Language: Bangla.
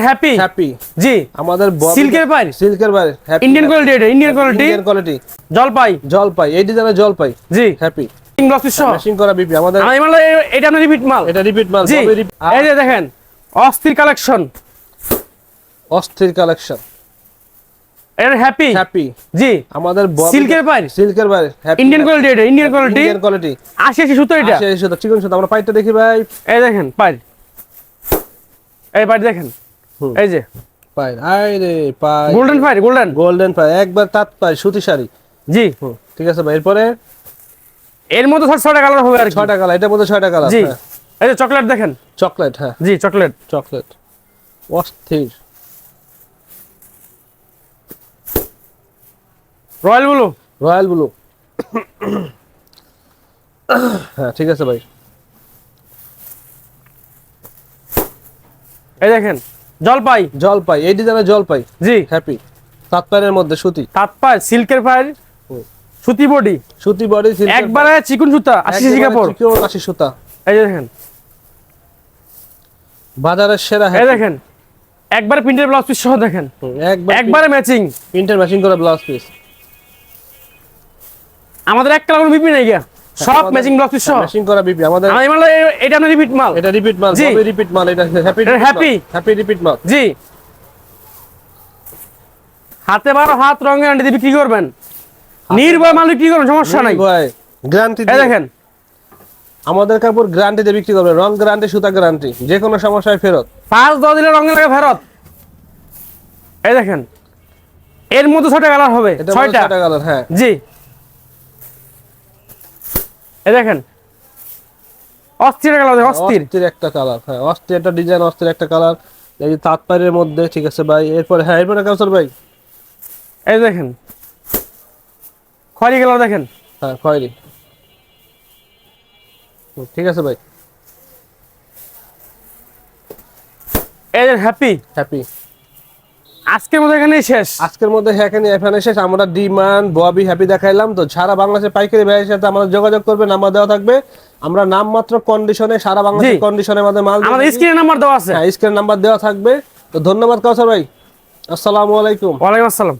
হ্যাপি হ্যাপি জি আমাদের সিল্কের পাই, সিল্কের বাইরে ইন্ডিয়ান কোয়ালিটি, এটা ইন্ডিয়ান কোয়ালিটি, ইন্ডিয়ান কোয়ালিটি জলপাই জলপাই এই ডিজাইনের জলপাই জি হ্যাপি ব্লাউজ পিস সহ ম্যাচিং করা বিপি আমাদের আমি মাল এটা আপনার রিপিট মাল, এটা রিপিট মাল জি সবই repeat। এই যে দেখেন অস্থির কালেকশন, অস্থির কালেকশন এটা হ্যাপি হ্যাপি জি আমাদের সিল্কের পাই, সিল্কের বাইরে ইন্ডিয়ান কোয়ালিটি, এটা ইন্ডিয়ান কোয়ালিটি, ইন্ডিয়ান কোয়ালিটি 80 সুতো, এটা এই সুতো চিকন সুতো আমরা পাইটা দেখি ভাই এই দেখেন পাই, এই পাই দেখেন এই যে পাই আই রে পাই গোল্ডেন পাই, গোল্ডেন গোল্ডেন পাই একবার তাঁত পাই সুতি শাড়ি জি ঠিক আছে ভাই এরপরে এর মধ্যে 6টা কালার হবে আর কি, 6টা কালার এটার মধ্যে 6টা কালার জি এই যে চকলেট দেখেন, চকলেট হ্যাঁ জি চকলেট চকলেট অস্থির রয়্যাল ব্লু, রয়্যাল ব্লু হ্যাঁ ঠিক আছে ভাই এই দেখেন জলপাই, জলপাই এই ডিজাইনের জলপাই জি হ্যাপি সাত পায়ের মধ্যে সুতি তাঁত পাই, সিল্কের পাই, সুতি বডি, সুতি বডি একবারে চিকন সুতা 80 কেজি কাপড়, চিকন 80 সুতা এই যে দেখেন বাজারের সেরা এই হ্যাপি দেখেন একবারে প্রিন্টের ব্লাউজ পিস সহ দেখেন, একবারে ম্যাচিং প্রিন্টের ম্যাচিং করা ব্লাউজ পিস আমাদের এক কালার বিপি নাই গিয়া, সব ম্যাচিং ব্লাউজ পিস সহ ম্যাচিং করা বিপি আমাদের আমি মাল এটা আপনার রিপিট মাল, এটা রিপিট মাল জি। সবই রিপিট মাল এটা হ্যাপি এটা happy। হ্যাপি রিপিট মাল জি হাতে 12 হাত রঙের আন্টি দিয়ে বিক্রি করবেন, নির্ভয় মাল বিক্রি করবেন, সমস্যা নাই ভাই গ্যারান্টি এই দেখেন আমাদের কাপড় গ্যারান্টি দিয়ে বিক্রি করবে রং গ্যারান্টি সুতা গ্যারান্টি যে কোনো সমস্যায় ফেরত 5-10 দিলে রঙের লাগে ফেরত, এই দেখেন এর মধ্যে 6টা কালার হবে, এটা 6টা 6টা কালার হ্যাঁ জি এই দেখেন অস্থির কালার, অস্থির অস্থির একটা কালার হ্যাঁ অস্থির একটা ডিজাইন অস্থির একটা কালার এই যে তাঁত পাড়ের মধ্যে ঠিক আছে ভাই এরপরে হ্যাঁ এরপরে কাউসার ভাই এই দেখেন খয়েরি কালার দেখেন, হ্যাঁ খয়েরি ঠিক আছে ভাই এই যে হ্যাপি হ্যাপি আজকের মতো এখানেই শেষ, আজকের মধ্যে এখানে শেষ আমরা ডিমান্ড ববি হ্যাপি দেখাইলাম তো সারা বাংলাদেশে পাইকারি ভাইয়ের সাথে আমাদের যোগাযোগ করবে নাম্বার দেওয়া থাকবে আমরা নামমাত্র কন্ডিশনে সারা বাংলাদেশের কন্ডিশনে আমাদের মাল আমাদের স্ক্রিনে নাম্বার দেওয়া আছে, হ্যাঁ স্ক্রিন নাম্বার দেওয়া থাকবে তো ধন্যবাদ কাউসার ভাই আসসালামু আলাইকুম ওয়ালাইকুম আসসালাম।